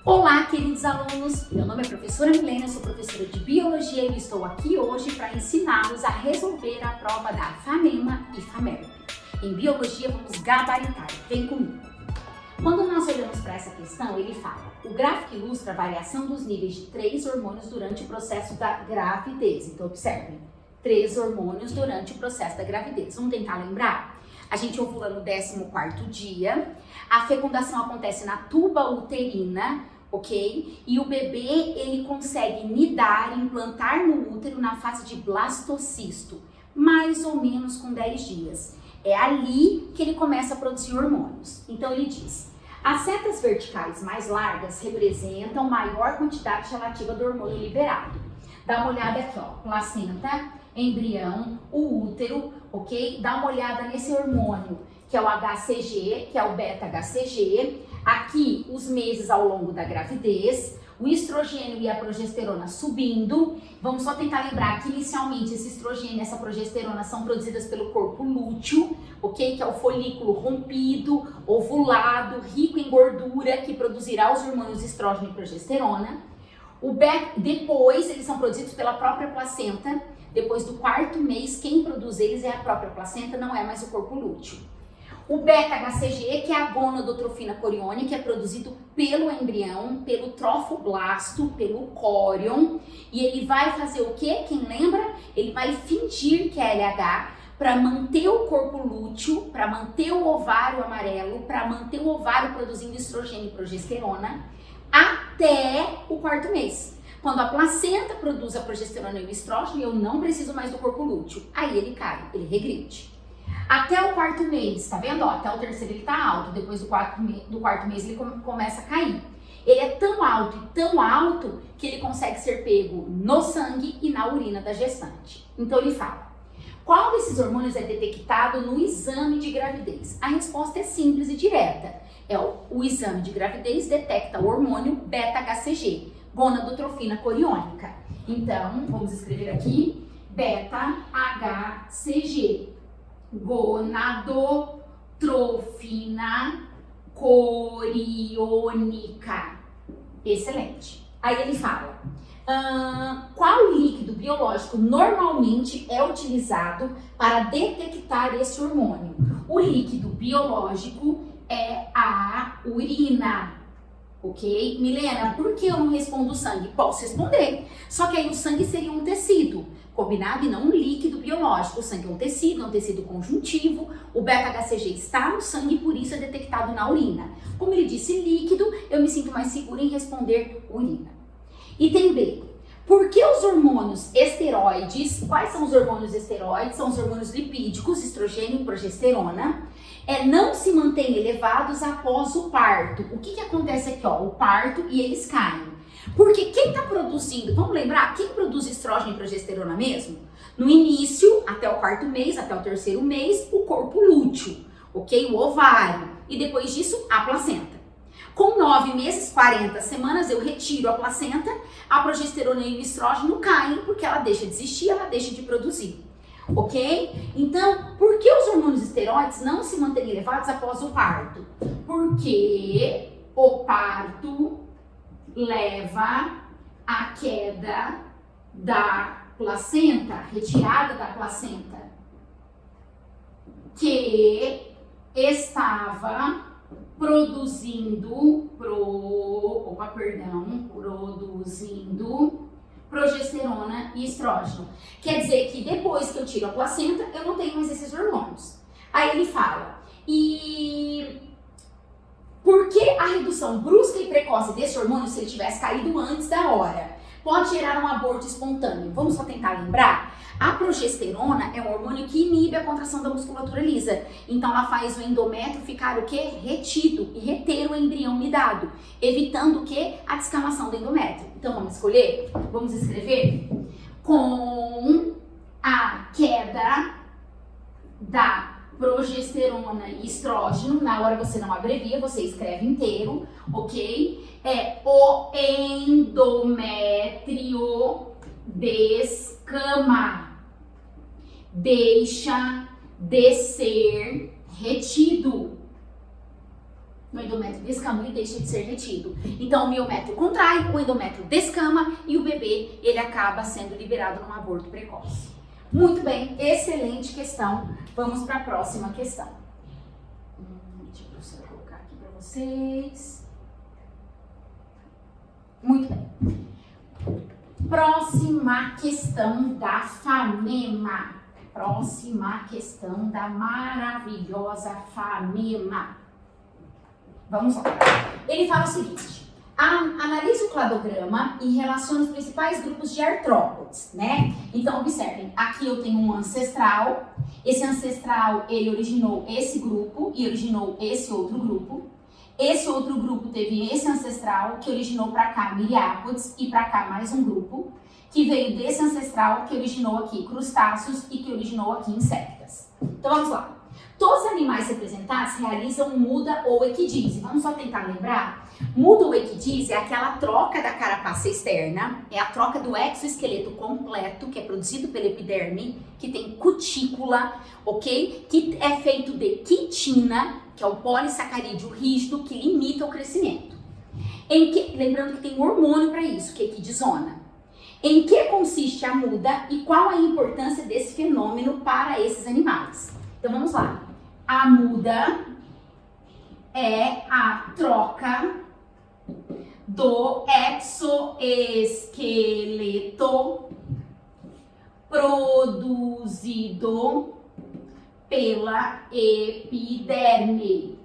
Olá, queridos alunos! Meu nome é professora Milena, sou professora de Biologia e estou aqui hoje para ensiná-los a resolver a prova da FAMEMA e FAMERP. Em Biologia, vamos gabaritar. Vem comigo! Quando nós olhamos para essa questão, ele fala: o gráfico ilustra a variação dos níveis de 3 hormônios durante o processo da gravidez. Então, observem, 3 hormônios durante o processo da gravidez. Vamos tentar lembrar? A gente ovula no 14º dia, a fecundação acontece na tuba uterina, ok? E o bebê, ele consegue nidar, implantar no útero na fase de blastocisto, mais ou menos com 10 dias. É ali que ele começa a produzir hormônios. Então ele diz: as setas verticais mais largas representam maior quantidade relativa do hormônio liberado. Dá uma olhada aqui, ó, placenta, embrião, o útero, ok? Dá uma olhada nesse hormônio, que é o HCG, que é o beta-HCG. Aqui, os meses ao longo da gravidez, o estrogênio e a progesterona subindo. Vamos só tentar lembrar que inicialmente esse estrogênio e essa progesterona são produzidas pelo corpo lúteo, ok? Que é o folículo rompido, ovulado, rico em gordura, que produzirá os hormônios estrógeno e progesterona. Depois, eles são produzidos pela própria placenta. Depois do 4º mês, quem produz eles é a própria placenta, não é mais o corpo lúteo. O beta-HCG, que é a gonadotrofina coriônica, que é produzido pelo embrião, pelo trofoblasto, pelo córion. E ele vai fazer o quê? Quem lembra? Ele vai fingir que é LH para manter o corpo lúteo, para manter o ovário amarelo, para manter o ovário produzindo estrogênio e progesterona, até o 4º mês. Quando a placenta produz a progesterona e o estrógeno, eu não preciso mais do corpo lúteo. Aí ele cai, ele regride. Até o 4º mês, tá vendo? Ó, até o 3º ele tá alto, depois do 4º mês ele começa a cair. Ele é tão alto que ele consegue ser pego no sangue e na urina da gestante. Então ele fala: qual desses hormônios é detectado no exame de gravidez? A resposta é simples e direta. O exame de gravidez detecta o hormônio beta-HCG, gonadotrofina coriônica. Então, vamos escrever aqui: beta-HCG, gonadotrofina coriônica. Excelente. Aí ele fala: qual líquido biológico normalmente é utilizado para detectar esse hormônio? O líquido biológico é a urina. Ok? Milena, por que eu não respondo sangue? Posso responder. Só que aí o sangue seria um tecido, combinado? E não um líquido biológico. O sangue é um tecido conjuntivo. O beta-HCG está no sangue e por isso é detectado na urina. Como ele disse líquido, eu me sinto mais segura em responder urina. Item B. Por que os hormônios esteroides, quais são os hormônios esteroides? São os hormônios lipídicos, estrogênio e progesterona, não se mantêm elevados após o parto. O que acontece aqui, ó? O parto e eles caem. Porque quem está produzindo, vamos lembrar, quem produz estrógeno e progesterona mesmo? No início, até o 4º mês, até o 3º mês, o corpo lúteo, ok? O ovário. E depois disso, a placenta. Com 9 meses, 40 semanas, eu retiro a placenta, a progesterona e o estrógeno caem porque ela deixa de existir, ela deixa de produzir. Ok? Então, por que os hormônios esteroides não se mantêm elevados após o parto? Porque o parto leva à queda da placenta, retirada da placenta, que estava produzindo progesterona e estrógeno. Quer dizer que depois que eu tiro a placenta, eu não tenho mais esses hormônios. Aí ele fala: e por que a redução brusca e precoce desse hormônio, se ele tivesse caído antes da hora, pode gerar um aborto espontâneo? Vamos só tentar lembrar? A progesterona é um hormônio que inibe a contração da musculatura lisa. Então ela faz o endométrio ficar o quê? Retido e reter o embrião nidado, evitando o quê? A descamação do endométrio. Então vamos escolher? Vamos escrever: com a queda da progesterona e estrógeno, na hora você não abrevia, você escreve inteiro, ok? O endométrio descama, deixa de ser retido. o endométrio descama e deixa de ser retido. Então o miométrio contrai, o endométrio descama e o bebê ele acaba sendo liberado num aborto precoce. Muito bem, excelente questão. Vamos para a próxima questão. Deixa a professora colocar aqui para vocês. Muito bem. Próxima questão da FAMEMA. Próxima questão da maravilhosa FAMEMA. Vamos lá. Ele fala o seguinte: analise o cladograma e relacione os principais grupos de artrópodes, né? Então, observem, aqui eu tenho um ancestral. Esse ancestral, ele originou esse grupo e originou esse outro grupo. Esse outro grupo teve esse ancestral que originou para cá miriápodes e para cá mais um grupo que veio desse ancestral que originou aqui crustáceos e que originou aqui insetos. Então vamos lá. Todos os animais representados realizam muda ou equidise. Vamos só tentar lembrar? Muda ou equidise é aquela troca da carapaça externa, é a troca do exoesqueleto completo, que é produzido pela epiderme, que tem cutícula, ok? Que é feito de quitina, que é o polissacarídeo rígido que limita o crescimento. Lembrando que tem um hormônio para isso, que é equidisona. Em que consiste a muda e qual a importância desse fenômeno para esses animais? Então vamos lá. A muda é a troca do exoesqueleto produzido pela epiderme.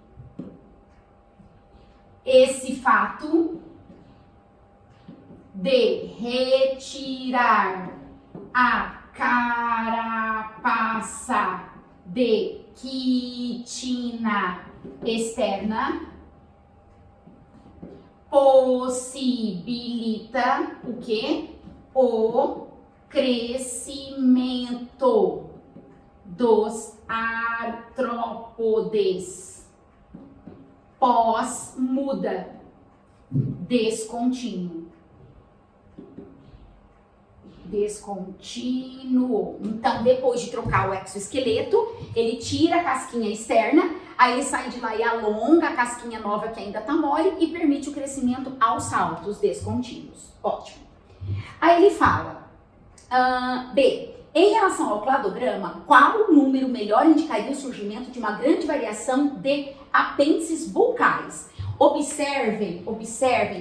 Esse fato de retirar a carapaça de quitina externa possibilita o quê? O crescimento dos artrópodes pós-muda descontínuo. Então, depois de trocar o exoesqueleto, ele tira a casquinha externa, aí ele sai de lá e alonga a casquinha nova que ainda tá mole e permite o crescimento aos saltos descontínuos. Ótimo. Aí ele fala, B, em relação ao cladograma, qual o número melhor indicaria o surgimento de uma grande variação de apêndices bucais? Observem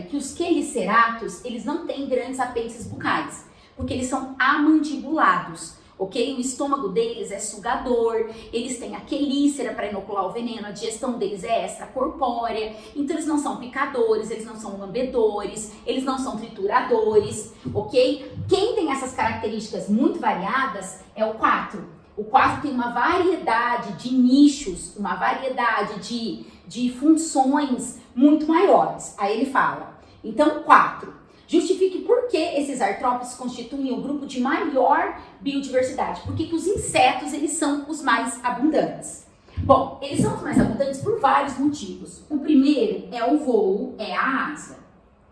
que os queliceratos, eles não têm grandes apêndices bucais, porque eles são amandibulados, ok? O estômago deles é sugador, eles têm a quelícera para inocular o veneno, a digestão deles é extracorpórea, então eles não são picadores, eles não são lambedores, eles não são trituradores, ok? Quem tem essas características muito variadas é o 4. O 4 tem uma variedade de nichos, uma variedade de funções muito maiores. Aí ele fala, então 4. Justifique por que esses artrópodes constituem o grupo de maior biodiversidade. Por que os insetos eles são os mais abundantes? Bom, eles são os mais abundantes por vários motivos. O primeiro é o voo, é a asa.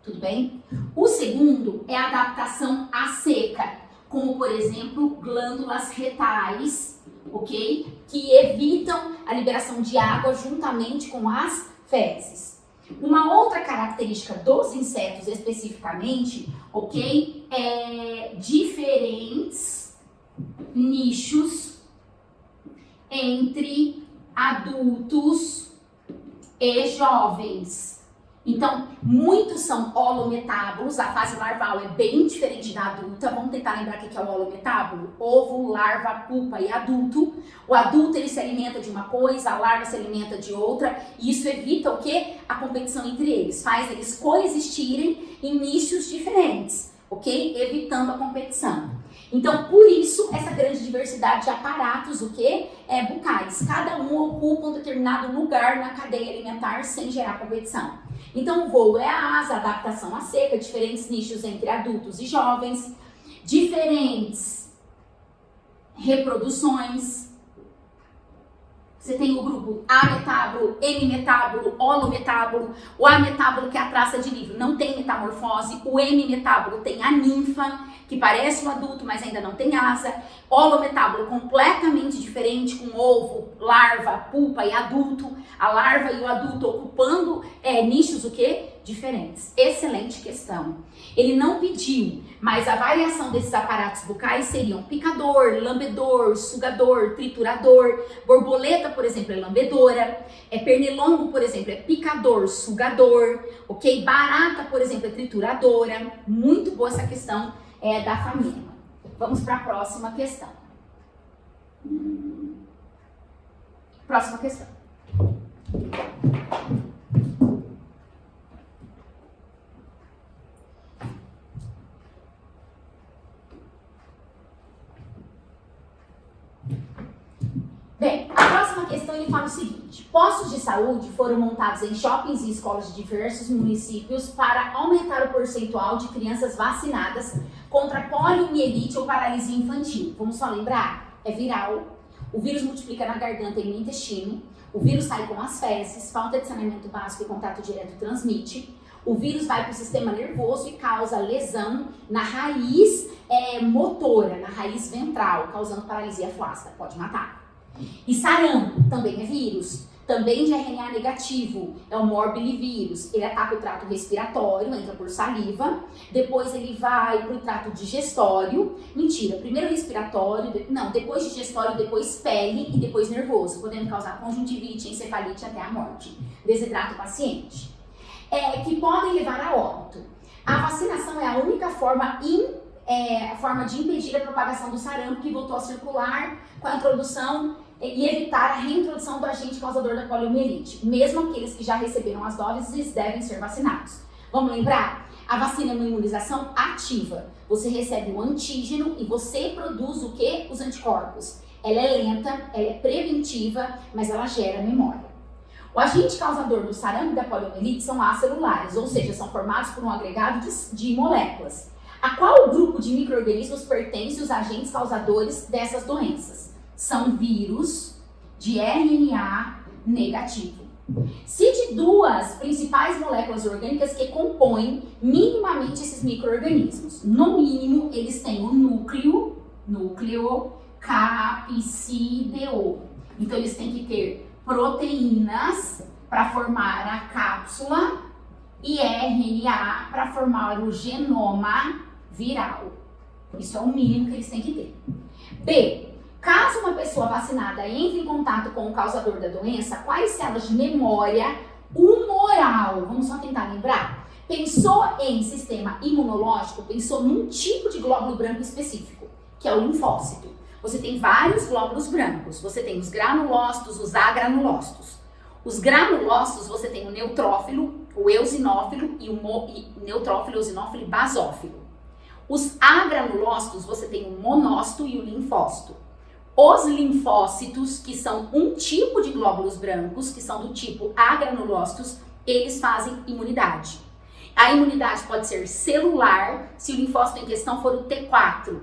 Tudo bem? O segundo é a adaptação à seca, como por exemplo glândulas retais, ok? Que evitam a liberação de água juntamente com as fezes. Uma outra característica dos insetos especificamente, ok, é diferentes nichos entre adultos e jovens. Então, muitos são holometábulos, a fase larval é bem diferente da adulta. Vamos tentar lembrar o que é o holometábulo? Ovo, larva, pupa e adulto. O adulto ele se alimenta de uma coisa, a larva se alimenta de outra, e isso evita o quê? A competição entre eles, faz eles coexistirem em nichos diferentes, ok? Evitando a competição. Então, por isso, essa grande diversidade de aparatos, o quê? Bucais. Cada um ocupa um determinado lugar na cadeia alimentar sem gerar competição. Então, o voo é a asa, a adaptação à seca, diferentes nichos entre adultos e jovens, diferentes reproduções, Você tem o grupo A-metábolo, M-metábolo, holometábolo. O A-metábolo, que é a traça de livro, não tem metamorfose. O M-metábolo tem a ninfa, que parece um adulto, mas ainda não tem asa. Holometábolo completamente diferente, com ovo, larva, pupa e adulto. A larva e o adulto ocupando nichos o quê? Diferentes. Excelente questão. Ele não pediu, mas a variação desses aparatos bucais seriam picador, lambedor, sugador, triturador. Borboleta, por exemplo, é lambedora. Pernilongo, por exemplo, é picador, sugador. Ok? Barata, por exemplo, é trituradora. Muito boa essa questão da família. Vamos para a próxima questão. Próxima questão. Bem, a próxima questão ele fala o seguinte: postos de saúde foram montados em shoppings e escolas de diversos municípios para aumentar o percentual de crianças vacinadas contra poliomielite ou paralisia infantil. Vamos só lembrar? É viral, o vírus multiplica na garganta e no intestino, o vírus sai com as fezes, falta de saneamento básico e contato direto transmite, o vírus vai para o sistema nervoso e causa lesão na raiz motora, na raiz ventral, causando paralisia flácida, pode matar. E sarampo também é vírus, também de RNA negativo, é o morbilivírus. Ele ataca o trato respiratório, entra por saliva, depois ele vai para o trato digestório, primeiro respiratório, depois digestório, depois pele e depois nervoso, podendo causar conjuntivite, encefalite até a morte. Desidrata o paciente. Que podem levar a óbito. A vacinação é a única forma de impedir a propagação do sarampo, que voltou a circular com a introdução e evitar a reintrodução do agente causador da poliomielite. Mesmo aqueles que já receberam as doses devem ser vacinados. Vamos lembrar? A vacina é uma imunização ativa. Você recebe o antígeno e você produz o quê? Os anticorpos. Ela é lenta, ela é preventiva, mas ela gera memória. O agente causador do sarampo e da poliomielite são acelulares, ou seja, são formados por um agregado de moléculas. A qual grupo de micro-organismos pertence os agentes causadores dessas doenças? São vírus de RNA negativo. Cite duas principais moléculas orgânicas que compõem minimamente esses micro-organismos. No mínimo, eles têm o núcleo capsídeo. Então, eles têm que ter proteínas para formar a cápsula e RNA para formar o genoma viral. Isso é o mínimo que eles têm que ter. B. Caso uma pessoa vacinada entre em contato com o causador da doença, quais células de memória humoral? Vamos só tentar lembrar? Pensou em sistema imunológico, pensou num tipo de glóbulo branco específico, que é o linfócito. Você tem vários glóbulos brancos. Você tem os granulócitos, os agranulócitos. Os granulócitos, você tem o neutrófilo, o eosinófilo e neutrófilo, eosinófilo e basófilo. Os agranulócitos, você tem o monócito e o linfócito. Os linfócitos, que são um tipo de glóbulos brancos, que são do tipo agranulócitos, eles fazem imunidade. A imunidade pode ser celular, se o linfócito em questão for o T4,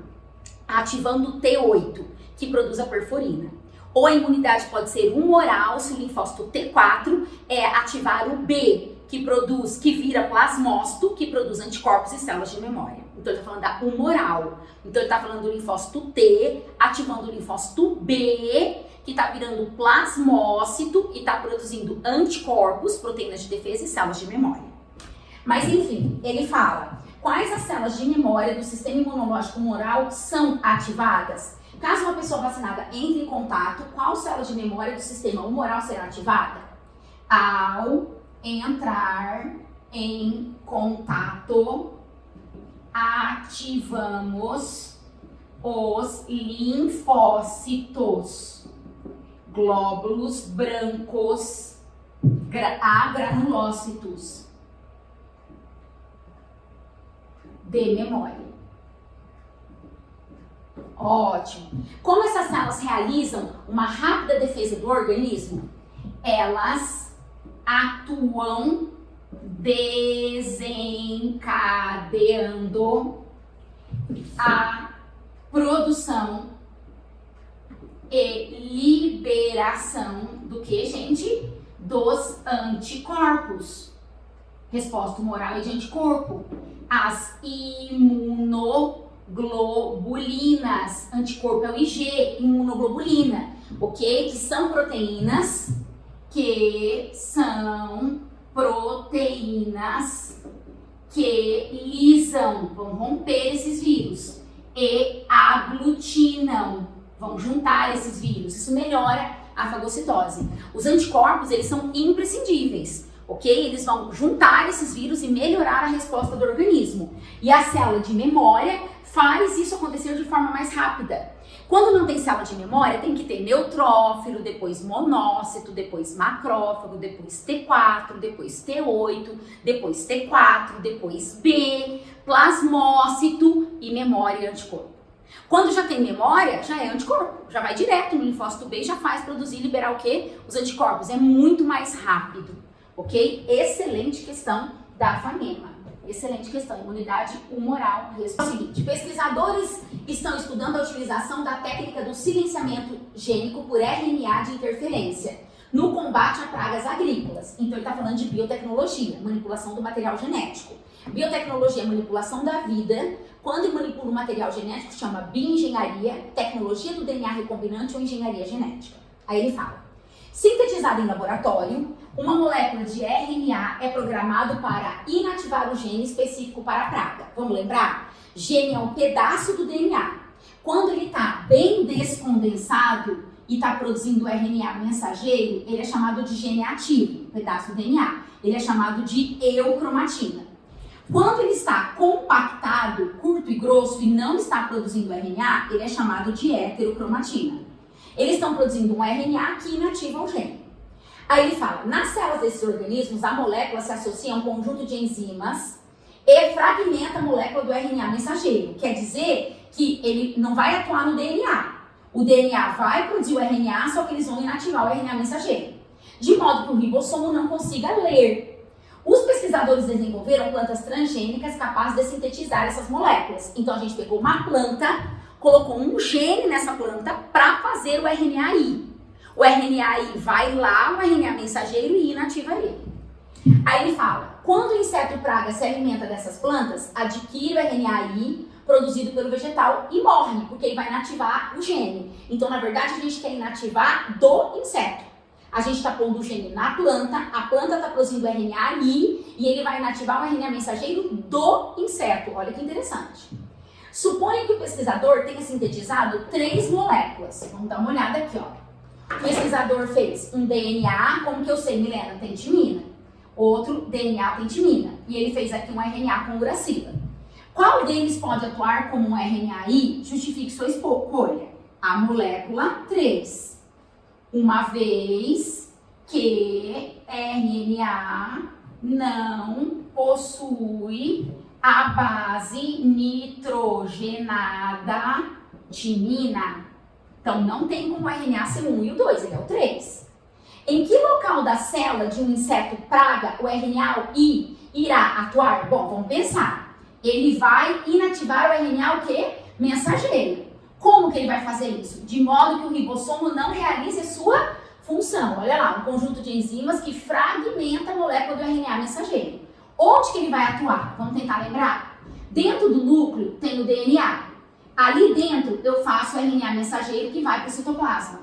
ativando o T8, que produz a perforina. Ou a imunidade pode ser humoral, se o linfócito T4 ativar o B, que vira plasmócito, que produz anticorpos e células de memória. Então ele está falando da humoral. Então ele está falando do linfócito T, ativando o linfócito B, que está virando plasmócito e está produzindo anticorpos, proteínas de defesa e células de memória. Mas enfim, ele fala quais as células de memória do sistema imunológico humoral são ativadas. Caso uma pessoa vacinada entre em contato, qual célula de memória do sistema humoral será ativada? Ao entrar em contato, ativamos os linfócitos, glóbulos brancos, agranulócitos de memória. Ótimo. Como essas células realizam uma rápida defesa do organismo? Elas atuam desencadeando a produção e liberação do que, gente? Dos anticorpos. Resposta humoral e de anticorpo. As imunoglobulinas. Anticorpo é o IG, imunoglobulina. Ok? Que são proteínas que lisam, vão romper esses vírus e aglutinam, vão juntar esses vírus. Isso melhora a fagocitose. Os anticorpos, eles são imprescindíveis, ok? Eles vão juntar esses vírus e melhorar a resposta do organismo. E a célula de memória faz isso acontecer de forma mais rápida. Quando não tem célula de memória, tem que ter neutrófilo, depois monócito, depois macrófago, depois T4, depois T8, depois T4, depois B, plasmócito e memória e anticorpo. Quando já tem memória, já é anticorpo, já vai direto no linfócito B e já faz produzir e liberar o quê? Os anticorpos. É muito mais rápido, ok? Excelente questão da FAMEMA. Excelente questão, imunidade humoral. É o seguinte, pesquisadores estão estudando a utilização da técnica do silenciamento gênico por RNA de interferência no combate a pragas agrícolas. Então ele está falando de biotecnologia, manipulação do material genético. Biotecnologia é manipulação da vida. Quando manipula o material genético, chama bioengenharia, tecnologia do DNA recombinante ou engenharia genética. Aí ele fala, sintetizada em laboratório, uma molécula de RNA é programado para inativar o gene específico para a praga. Vamos lembrar? Gene é um pedaço do DNA. Quando ele está bem descondensado e está produzindo RNA mensageiro, ele é chamado de gene ativo, um pedaço do DNA. Ele é chamado de eucromatina. Quando ele está compactado, curto e grosso e não está produzindo RNA, ele é chamado de heterocromatina. Eles estão produzindo um RNA que inativa o gene. Aí ele fala, nas células desses organismos, a molécula se associa a um conjunto de enzimas e fragmenta a molécula do RNA mensageiro. Quer dizer que ele não vai atuar no DNA. O DNA vai produzir o RNA, só que eles vão inativar o RNA mensageiro. De modo que o ribossomo não consiga ler. Os pesquisadores desenvolveram plantas transgênicas capazes de sintetizar essas moléculas. Então a gente pegou uma planta, colocou um gene nessa planta para fazer o RNAi. O RNAi vai lá, o RNA mensageiro, e inativa ele. Aí ele fala, quando o inseto praga se alimenta dessas plantas, adquire o RNAi produzido pelo vegetal e morre, porque ele vai inativar o gene. Então, na verdade, a gente quer inativar do inseto. A gente está pondo o gene na planta, a planta está produzindo RNAi e ele vai inativar o RNA mensageiro do inseto. Olha que interessante. Suponha que o pesquisador tenha sintetizado 3 moléculas. Vamos dar uma olhada aqui, ó. O pesquisador fez um DNA, como que eu sei, Milena? Tem timina. Outro DNA tem timina. E ele fez aqui um RNA com uracila. Qual deles pode atuar como um RNAi? Justifique sua escolha. A molécula 3. Uma vez que RNA não possui a base nitrogenada timina. Então, não tem como o RNA ser 1 e o 2, ele é o 3. Em que local da célula de um inseto praga o RNAi irá atuar? Bom, vamos pensar. Ele vai inativar o RNA o quê? Mensageiro. Como que ele vai fazer isso? De modo que o ribossomo não realize a sua função. Olha lá, um conjunto de enzimas que fragmenta a molécula do RNA mensageiro. Onde que ele vai atuar? Vamos tentar lembrar? Dentro do núcleo tem o DNA. Ali dentro eu faço o RNA mensageiro que vai para o citoplasma.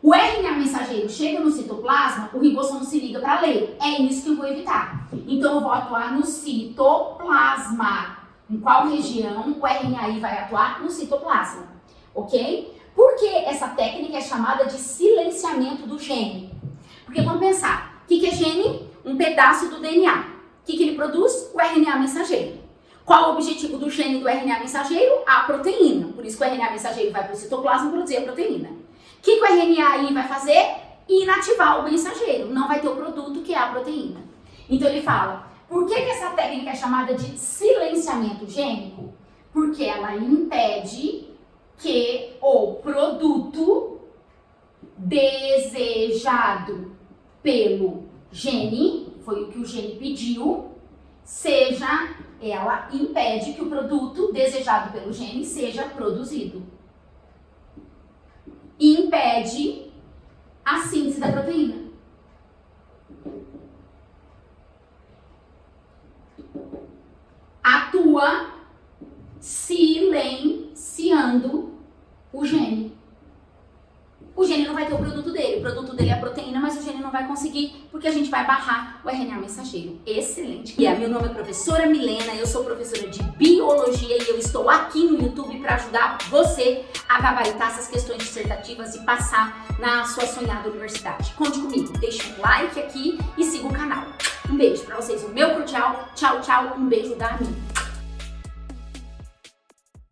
O RNA mensageiro chega no citoplasma, o ribossomo se liga para ler. É isso que eu vou evitar. Então eu vou atuar no citoplasma. Em qual região o RNAi vai atuar? No citoplasma. Ok? Por que essa técnica é chamada de silenciamento do gene? Porque vamos pensar, o que é gene? Um pedaço do DNA. O que ele produz? O RNA mensageiro. Qual o objetivo do gene do RNA mensageiro? A proteína. Por isso que o RNA mensageiro vai para o citoplasma produzir a proteína. O que o RNAi vai fazer? Inativar o mensageiro. Não vai ter o produto que é a proteína. Então ele fala, por que essa técnica é chamada de silenciamento gênico? Porque ela impede que o produto desejado pelo gene, foi o que o gene pediu, ela impede que o produto desejado pelo gene seja produzido. impede a síntese da proteína. Atua silenciando o gene. O gene não vai ter o produto dele é a proteína, mas o gene não vai conseguir, porque a gente vai barrar o RNA mensageiro. Excelente! Meu nome é professora Milena, eu sou professora de Biologia e eu estou aqui no YouTube para ajudar você a gabaritar essas questões dissertativas e passar na sua sonhada universidade. Conte comigo, deixa um like aqui e siga o canal. Um beijo para vocês, o meu cordial, tchau, tchau, um beijo da Ami.